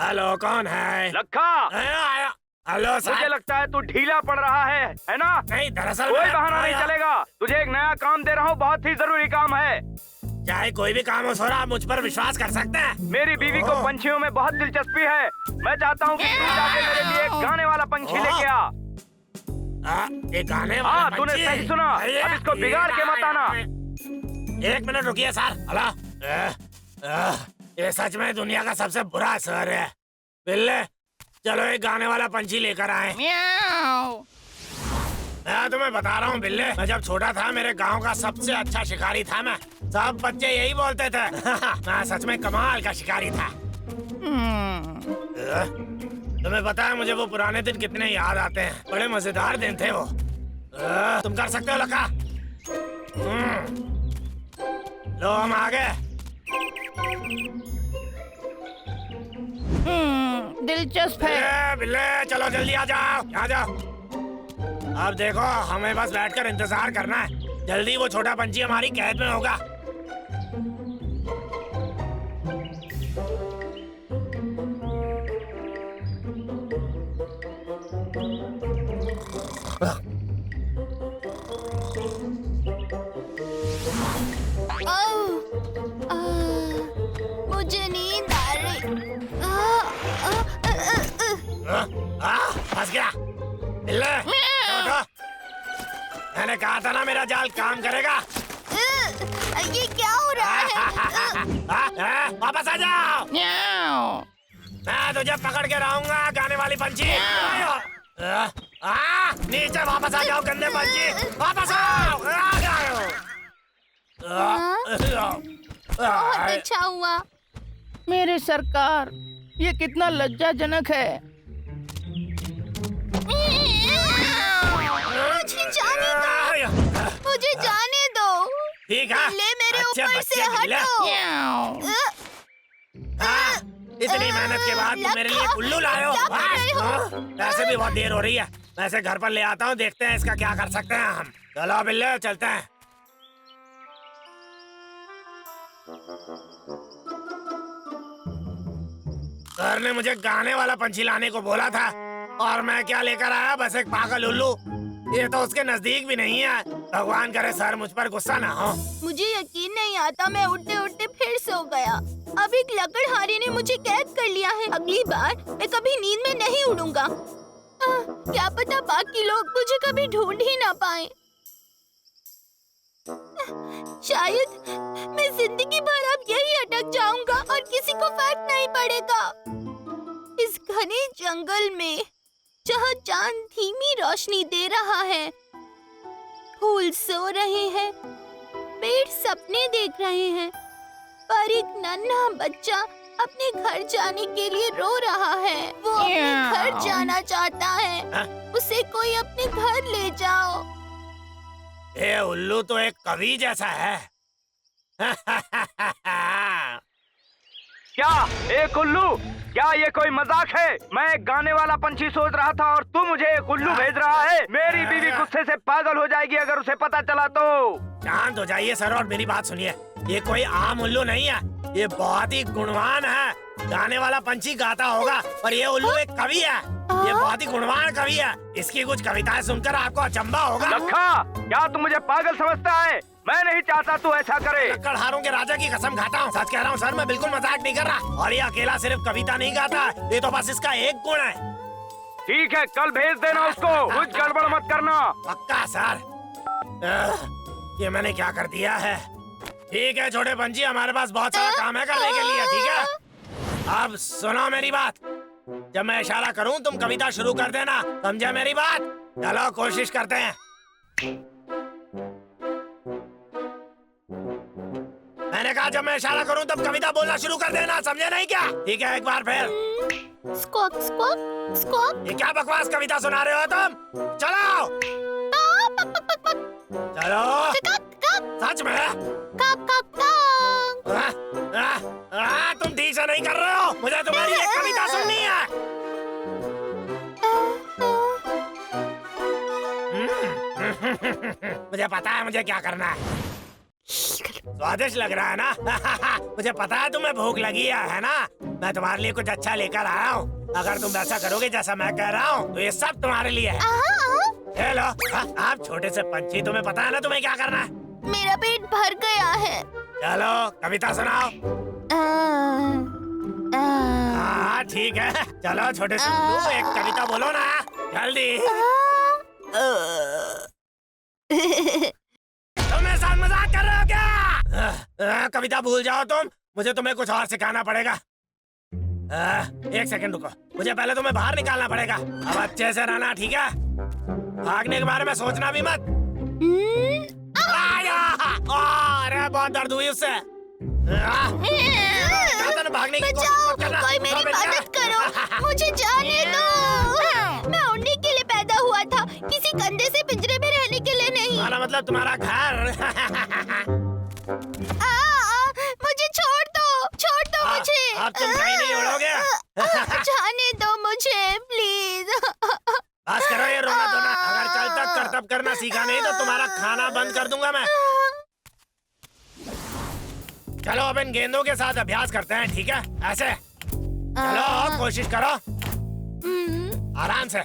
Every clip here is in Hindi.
हेलो, कौन है? लखा, हेलो सर। मुझे लगता है तू ढीला पड़ रहा है ना? नहीं, दरअसल कोई बहाना नहीं चलेगा। तुझे एक नया काम दे रहा हूँ, बहुत ही जरूरी काम है। चाहे कोई भी काम हो सोरा, आप मुझ पर विश्वास कर सकते हैं। मेरी बीवी को पंछियों में बहुत दिलचस्पी है। मैं चाहता हूँ कि तू जाके मेरे लिए एक गाने वाला पंछी लेके आ। एक गाने वाला हाँ, तूने पंछी? सही सुना। अब इसको बिगाड़ के मत आना। एक मिनट रुकिए सर। हेलो, ये सच में दुनिया का सबसे बुरा शहर है। बिल्ले, चलो एक गाने वाला पंछी लेकर आए। मैं तुम्हें बता रहा हूँ बिल्ले, मैं जब छोटा था मेरे गांव का सबसे अच्छा शिकारी था मैं। सब बच्चे यही बोलते थे। मैं सच में कमाल का शिकारी था। तुम्हें पता है मुझे वो पुराने दिन कितने याद आते हैं। बड़े मजेदार दिन थे वो। तुम कर सकते हो लका? लो, हम आ गए। दिलचस्प है। बिल्ले, चलो जल्दी आ जाओ, आ जाओ। अब देखो, हमें बस बैठकर इंतजार करना है। जल्दी वो छोटा पंछी हमारी कैद में होगा। मुझे नींद आ रही। फंस गया। बिल्ले, उठो। मैंने कहा था ना मेरा जाल काम करेगा। ये क्या हो रहा है? वापस आ जाओ। मैं तुझे पकड़ के रहूंगा, गाने वाली पंछी। नीचे वापस आ जाओ गंदे पंछी, वापस आओ। बहुत अच्छा हुआ। मेरे सरकार, ये कितना लज्जाजनक है। मुझे जाने दो, मुझे जाने दो। ठीक है, ले मेरे अच्छे ऊपर बच्चे से बिल्ले। हटो। इतनी मेहनत के बाद तुम मेरे लिए उल्लू लाए हो। क्या कर रहे हो? वैसे भी बहुत देर हो रही है। मैं इसे घर पर ले आता हूँ, देखते हैं इसका क्या कर सकते हैं हम। चलो बिल्ले, चलते हैं। सर ने मुझे गाने वाला पंछी लाने को बोला था और मैं क्या लेकर आया? बस एक पागल उल्लू। ये तो उसके नजदीक भी नहीं है। भगवान करे सर मुझ पर गुस्सा ना हो। मुझे यकीन नहीं आता, मैं उड़ते उड़ते फिर सो गया। अब एक लकड़हारे ने मुझे कैद कर लिया है। अगली बार मैं कभी नींद में नहीं उड़ूंगा। क्या पता बाकी लोग मुझे कभी ढूंढ ही ना पाए। शायद मैं जिंदगी भर अब यही अटक जाऊंगा और किसी को फर्क नहीं पड़ेगा। इस घने जंगल में जहाँ चांद धीमी रोशनी दे रहा है, फूल सो रहे हैं, पेड़ सपने देख रहे हैं, पर एक नन्हा बच्चा अपने घर जाने के लिए रो रहा है। वो अपने घर जाना चाहता है। उसे कोई अपने घर ले जाओ। ये उल्लू तो एक कवि जैसा है। क्या एक उल्लू? क्या ये कोई मजाक है? मैं एक गाने वाला पंछी सोच रहा था और तू मुझे एक उल्लू भेज रहा है। मेरी बीवी गुस्से से पागल हो जाएगी अगर उसे पता चला तो। शांत हो जाइए सर और मेरी बात सुनिए। ये कोई आम उल्लू नहीं है, ये बहुत ही गुणवान है। गाने वाला पंछी गाता होगा और ये उल्लू एक कवि है। ये बहुत ही गुणवान कवि है। इसकी कुछ कविताएं सुनकर आपको अचंभा होगा। लखा, क्या तू मुझे पागल समझता है? मैं नहीं चाहता तू ऐसा करे। लकड़हारों के राजा की कसम खाता हूँ, सच कह रहा हूँ सर, मैं बिल्कुल मजाक नहीं कर रहा। और ये अकेला सिर्फ कविता नहीं गाता, ये तो बस इसका एक गुण है। ठीक है, कल भेज देना उसको। कुछ गड़बड़ मत करना। पक्का सर। ये मैंने क्या कर दिया है? ठीक है छोटे पंछी, हमारे पास बहुत सारा काम है करने के लिए, ठीक है? अब सुनो मेरी बात। जब मैं इशारा करूं तुम कविता शुरू कर देना, समझे मेरी बात? चलो कोशिश करते हैं। मैंने कहा जब मैं इशारा करूं तब कविता बोलना शुरू कर देना, समझे नहीं क्या? ठीक है, एक बार फिर। स्क्वाक स्क्वाक स्क्वाक। ये क्या बकवास कविता सुना रहे हो तुम? चलो चलो, सच में? तुम ठीक से नहीं कर रहे हो। मुझे तुम्हारी एक कविता सुननी है। मुझे पता है मुझे क्या करना है। स्वादिष्ट लग रहा है ना? मुझे पता है तुम्हें भूख लगी है ना? मैं तुम्हारे लिए कुछ अच्छा लेकर आया हूँ। अगर तुम वैसा करोगे जैसा मैं कह रहा हूँ तो ये सब तुम्हारे लिए है। ये लो। आप छोटे से पंछी, तुम्हें पता है ना तुम्हें क्या करना है? मेरा पेट भर गया है। चलो कविता सुनाओ। हाँ ठीक है, चलो छोटे से उल्लू एक कविता बोलो ना जल्दी। तुम मेरे साथ मजाक कर रहे हो क्या? कविता भूल जाओ तुम, मुझे तुम्हें कुछ और सिखाना पड़ेगा। एक सेकंड रुको, मुझे पहले तुम्हें बाहर निकालना पड़ेगा। अब अच्छे से रहना, ठीक है? भागने के बारे में सोचना भी मत। अरे बहुत दर्द हुई उससे। भागने की कोशिश मत करना। कोई मेरी मदद करो, मुझे जाने दो। मैं उड़ने के लिए पैदा हुआ था, किसी गंदे से पिंजरे में रहने के लिए नहीं। तुम्हारा मतलब तुम्हारा घर। मुझे छोड़ दो मुझे। अब तुम कहीं नहीं उड़ोगे। जाने दो मुझे प्लीज। बस करो ये रोना धोना। अगर कल तक करतब करना सीखा नहीं तो तुम्हारा खाना बंद कर दूंगा मैं। चलो अब इन गेंदों के साथ अभ्यास करते हैं, ठीक है? ऐसे चलो कोशिश करो, आराम से।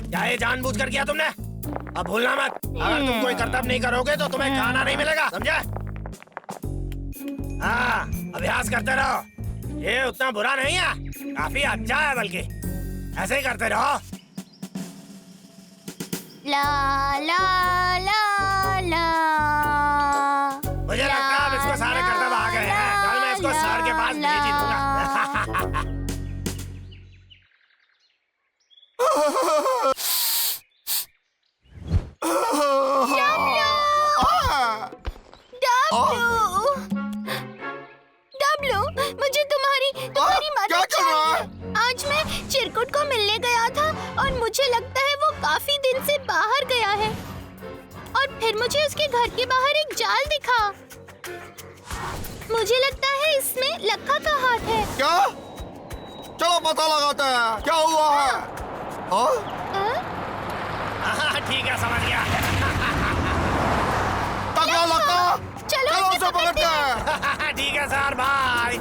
क्या ये जानबूझकर किया तुमने? अब भूलना मत, अगर तुम कोई करतब नहीं करोगे तो तुम्हें खाना नहीं मिलेगा, समझे? हाँ अभ्यास करते रहो। ये उतना बुरा नहीं है, काफी अच्छा है, बल्कि ऐसे ही करते रहो। ला ला ला ला। मुझे लगता है अब इसको सारे करतब आ गए हैं। कल मैं इसको सर के पास भेज ही दूंगा। डब्लू, मुझे तुम्हारी मदद चाहिए। आज मैं चिरकुट को मिलने गया था और मुझे लगता है वो काफी दिन से बाहर गया है। और फिर मुझे उसके घर के बाहर एक जाल दिखा। मुझे लगता है इसमें लक्का का हाथ है। क्या? चलो पता लगाते हैं क्या हुआ है। ठीक है, समझ गया। तगड़ा लक्का, चलो उसे पकड़ते हैं। ठीक है सर, बाय।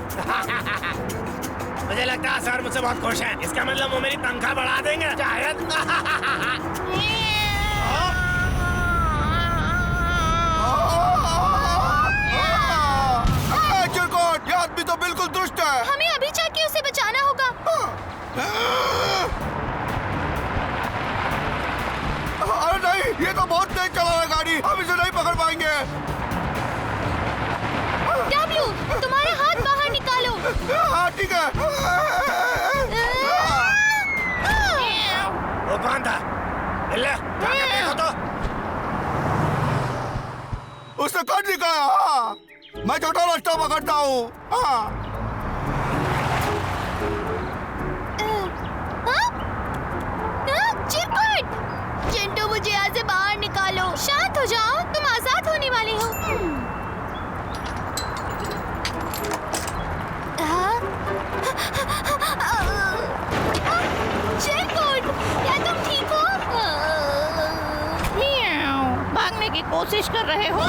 मुझे लगता है सर मुझसे बहुत खुश हैं। इसका मतलब वो मेरी तनख्वाह बढ़ा देंगे शायद। चिरकुट, ये आदमी तो बिल्कुल दुष्ट है। हमें अभी जाके उसे बचाना होगा। अरे नहीं, ये तो बहुत तेज चला रहा है गाड़ी, हम इसे नहीं पकड़ पाएंगे। डब्लू, तुम्हारे हाथ बाहर निकालो। हाँ ठीक है। वो कौन था? ले, जाके देखो तो। उसने कट दिखाया। हाँ। मैं छोटा रास्ता पकड़ता हूँ। हाँ। चिरकुट, चिंटू मुझे यहाँ से बाहर निकालो। शांत हो जाओ, तुम आजाद होने वाले हो। चिरकुट, क्या तुम ठीक हो? भागने की कोशिश कर रहे हो?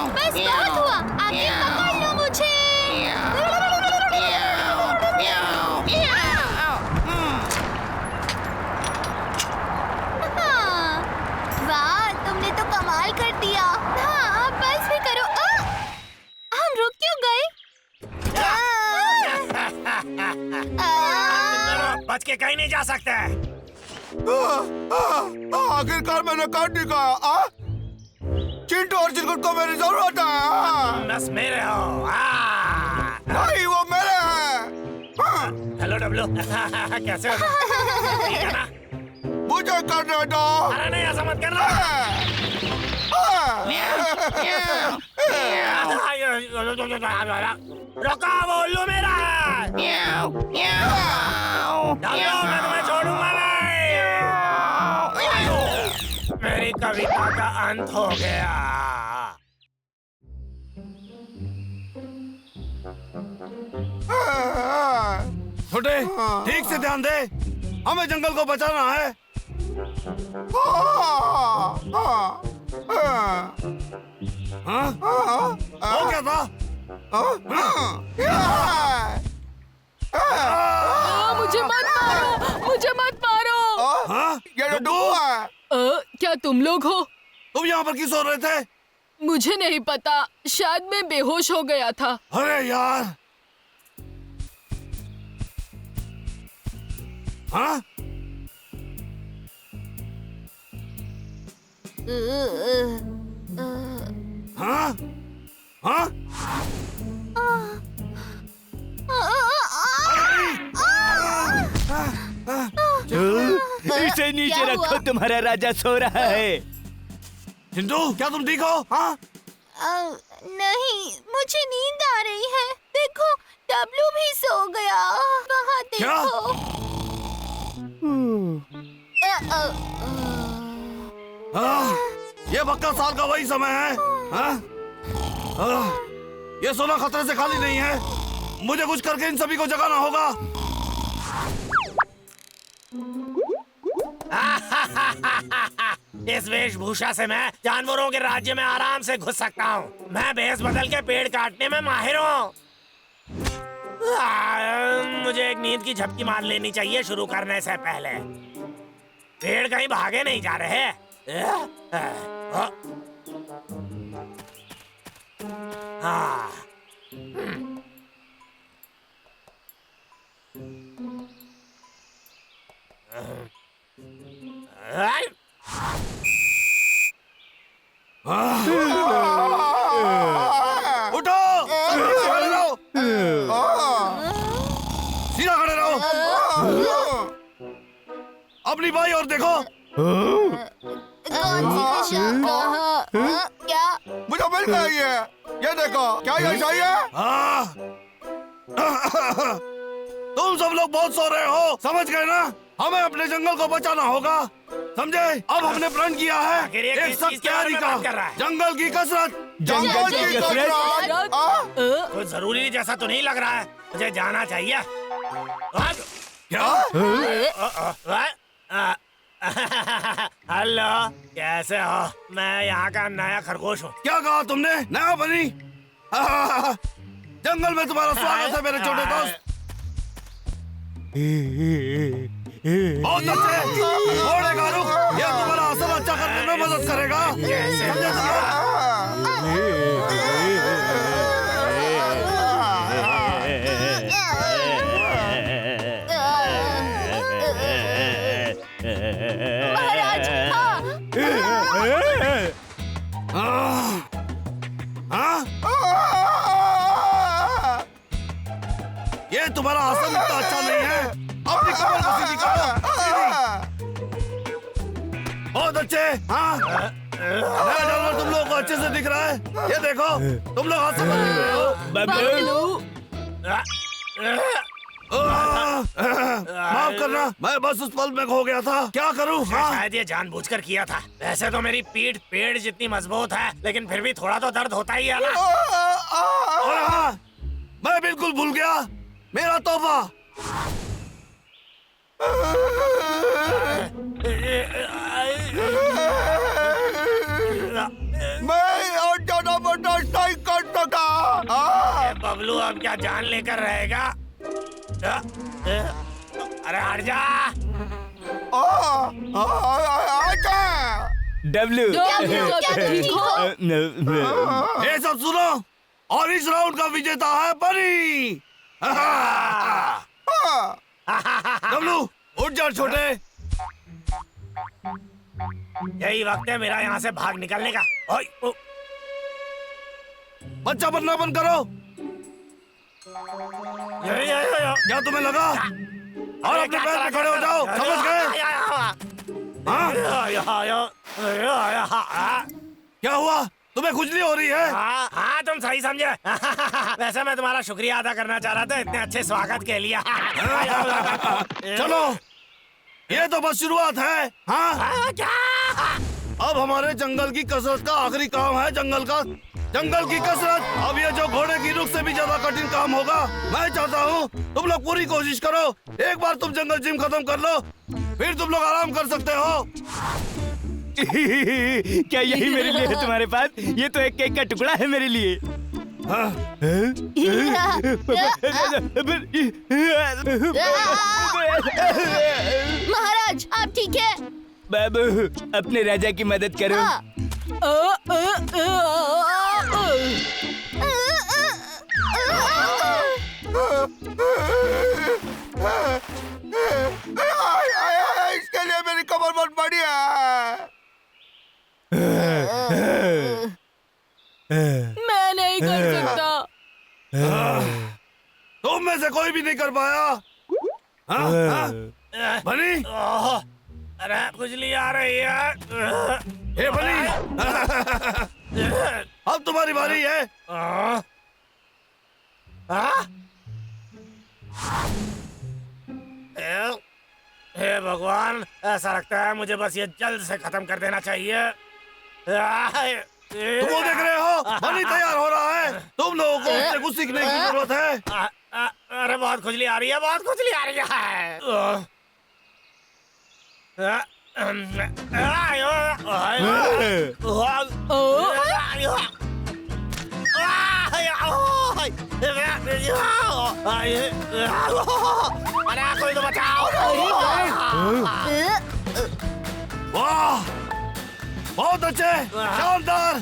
बस बहुत हुआ, आगे पकड़ लो मुझे। हाँ, वाह, तुमने तो कमाल कर दिया। हाँ, बस भी करो। हम रुक क्यों गए? बच के कहीं नहीं जा सकते। आखिरकार मैंने कट दिखाया। चिंटू और चिरकुट को मेरी जरूरत है। बस मेरे हो। नहीं, वो मेरे हैं। Hello W. कैसे हो? ठीक है ना? मुझे करने दो। अरे नहीं, ऐसा मत करना। रुको, वो उल्लू मेरा है। डब्लू, मैं तुम्हें छोड़ूंगा नहीं। मेरी कविता का अंत हो गया। छोटे ठीक से ध्यान दे, हमें जंगल को बचाना है। हाँ? वो क्या था? मुझे मत मारो, मुझे मत मारो। हाँ? ये डब्लू, क्या तुम लोग हो? तुम यहाँ पर क्यों सो रहे थे? मुझे नहीं पता, शायद मैं बेहोश हो गया था। अरे यार। हाँ? हाँ? हाँ? इसे नीचे रखो, तुम्हारा राजा सो रहा है। चिंटू, क्या तुम ठीक हो? हाँ? नहीं, मुझे नींद आ रही है। देखो, डब्लू भी सो गया। वहाँ क्या? देखो। ये पक्का साल का वही समय है। हाँ? ये सोना खतरे से खाली नहीं है। मुझे कुछ करके इन सभी को जगाना होगा। इस वेशभूषा से मैं जानवरों के राज्य में आराम से घुस सकता हूँ। मैं भेष बदल के पेड़ काटने में माहिर हूँ। मुझे एक नींद की झपकी मार लेनी चाहिए शुरू करने से पहले। पेड़ कहीं भागे नहीं जा रहे। हाँ। उठो, खड़े रहो, सीधा खड़े रहो। अपनी बाई और देखो। कौन सी दिशा? क्या? मुझे मिल गई है। ये देखो, क्या ये सही है? हाँ। तुम सब लोग बहुत सो रहे हो, समझ गए ना? हमें अपने जंगल को बचाना होगा, समझे? अब हमने प्रण किया आखिर ये है एक किस सख्त चीज के बारे तैयारी में का, बात कर रहा है? जंगल की कसरत। जंगल की कसरत। कोई जरूरी जैसा तो नहीं लग रहा है। मुझे जाना चाहिए। क्या? हेलो, कैसे हो? मैं यहाँ का नया खरगोश हूँ। क्या कहा तुमने? नया बनी? जंगल में तुम्हारा स्वागत है मेरे छोटे दोस्त। बहुत अच्छे, घोड़े का रुख, ये तुम्हारा असर अच्छा करने में मदद करेगा। समझे महाराज, हाँ। हाँ? ये तुम्हारा आसन इतना अच्छा नहीं है। अपनी कमर को सीधी करो। बहुत अच्छे। हाँ? नया जानवर तुम लोगों को अच्छे से दिख रहा है। ये देखो, तुम लोग हाथ से बन रहे हो। माफ करना, मैं बस उस पल में खो गया था। क्या करूं? हाँ? शायद ये जानबूझकर किया था। वैसे तो मेरी पीठ पेड़ जितनी मजबूत है, लेकिन फिर भी थोड़ा तो दर्द होता ही है ना। और हाँ, मैं बिल्कुल भूल गया मेरा तोहफा। मैं और ज्यादा बर्दाश्त नहीं कर सका। बबलू अब क्या जान लेकर रहेगा? अरे हट जा। डब्लू, क्या तुम ठीक हो? ये सब सुनो, और इस राउंड का विजेता है बनी। डब्लू, उठ जा छोटे। यही वक्त है मेरा यहाँ से भाग निकलने का। ओए, ओ, बच्चा बनना बंद करो। यो। क्या तुम्हें लगा? और अपने पैर पे खड़े हो जाओ, समझ गए? हाँ? क्या हुआ? तुम्हें खुजली हो रही है? हाँ, तुम सही समझे। वैसे मैं तुम्हारा शुक्रिया अदा करना चाह रहा था इतने अच्छे स्वागत के लिए। चलो, ये तो बस शुरुआत है। हाँ? क्या? अब हमारे जंगल की कसरत का आखिरी काम है जंगल का जंगल की कसरत। अब ये जो घोड़े की रुख से भी ज्यादा कठिन काम होगा। मैं चाहता हूँ तुम लोग पूरी कोशिश करो। एक बार तुम जंगल जिम खत्म कर लो, फिर तुम लोग आराम कर सकते हो। क्या यही मेरे लिए है तुम्हारे पास? ये तो एक केक का टुकड़ा है मेरे लिए। हाँ? महाराज आप ठीक है? बाबू अपने राजा की मदद करो। हाँ। इसके लिए मेरी कमर बहुत बड़ी है। मैं नहीं कर सकता। तुम में से कोई भी नहीं कर पाया। हाँ? हाँ? बनी, ओह, अरे खुजली आ रही है। हे बनी, अब तुम्हारी बारी है। हाँ? हाँ? हे भगवान, ऐसा लगता है मुझे बस ये जल्द से खत्म कर देना चाहिए। तुम वो देख रहे हो, बनी तैयार हो रहा है। तुम लोगों को उससे कुछ सीखने की जरूरत है। अरे बहुत खुजली आ रही है, बहुत खुजली आ रही है। अरे कोई तो बचाओ। वाह, बहुत अच्छे, शानदार।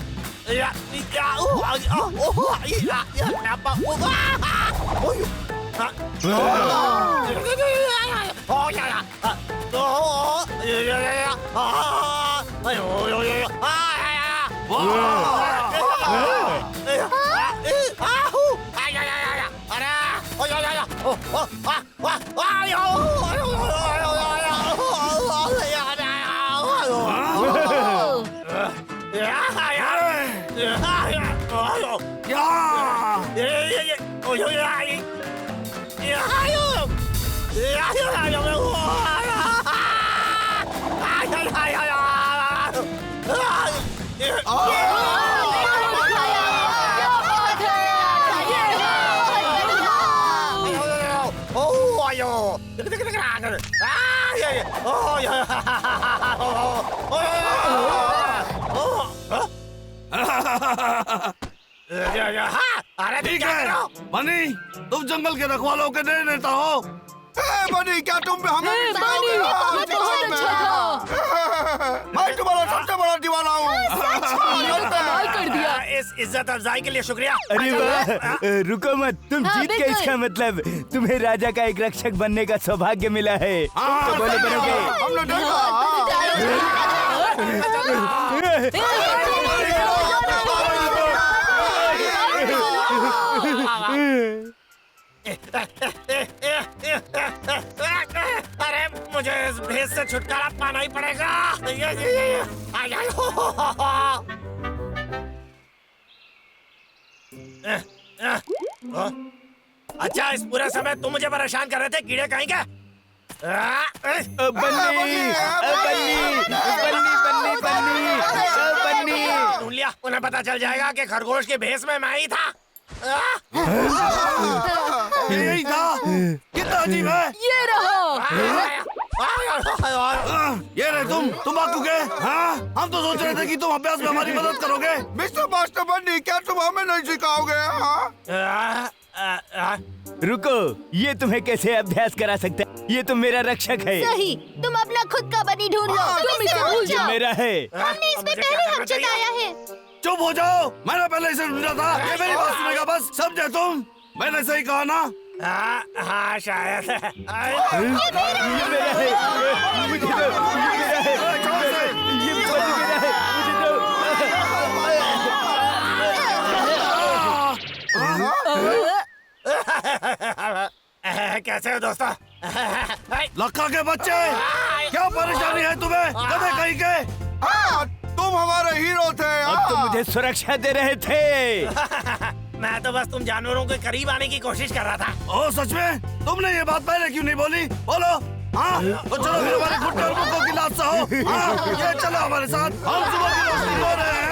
अरे ठीक है बनी, तुम जंगल के रखवालों के नए नेता हो। बनी, क्या तुम भी हमें भी बनी, सिखाओगे? ये बहुत अच्छा था। मैं तुम्हारा सबसे बड़ा दीवाना हूँ। कमाल कर दिया। इस इज्जत अफजाई के लिए शुक्रिया। अरे वाह, रुको मत, तुम हाँ, जीत गए। बिल्कुल। इसका मतलब तुम्हें राजा का एक रक्षक बनने का सौभाग्य मिला है। हाँ, तो बोलो बनोगे। हमने देखा। अरे मुझे इस भेद से छुटकारा पाना ही पड़ेगा। अच्छा, इस पूरे समय तुम मुझे परेशान कर रहे थे, कीड़े कहीं के? ढूंढ लिया, उन्हें पता चल जाएगा कि खरगोश के भेष में मैं ही था। यही था। कितना अजीब है। ये रहो। ये रहे तुम आ चुके। हाँ, हम तो सोच रहे थे कि तुम अभ्यास में हमारी मदद करोगे। मिस्टर मास्टर बनी, क्या तुम हमें नहीं सिखाओगे? रुको, ये तुम्हें कैसे अभ्यास करा सकता है? ये तो मेरा रक्षक है। सही, तुम अपना खुद का बनी ढूंढ लो। तुम इसे भूल ये जाओ। मेरा है। हमने इसमें पहले हक जताया है। चुप हो जाओ, मैंने पहले इसे ढूंढा था। ये मेरी बात सुनेगा बस, समझे तुम? मैंने सही कहा ना? हाँ शायद। ये मेरा है। मुझे दो, ये मेरा है। ये मेरा है, मुझे दो। कैसे हो दोस्तों? लक्का के बच्चे, क्या परेशानी है तुम्हें? कदे कहीं के? हाँ, तुम हमारे हीरो थे। अब तो मुझे सुरक्षा दे रहे थे। मैं तो बस तुम जानवरों के करीब आने की कोशिश कर रहा था। ओ सच में? तुमने ये बात पहले क्यों नहीं बोली? बोलो। हाँ, तो चलो फिर हमारे घुटने और मुक्कों की लात सहो। हाँ, ये चलो हमारे साथ। हम सुबह की रोशनी हो रहे हैं।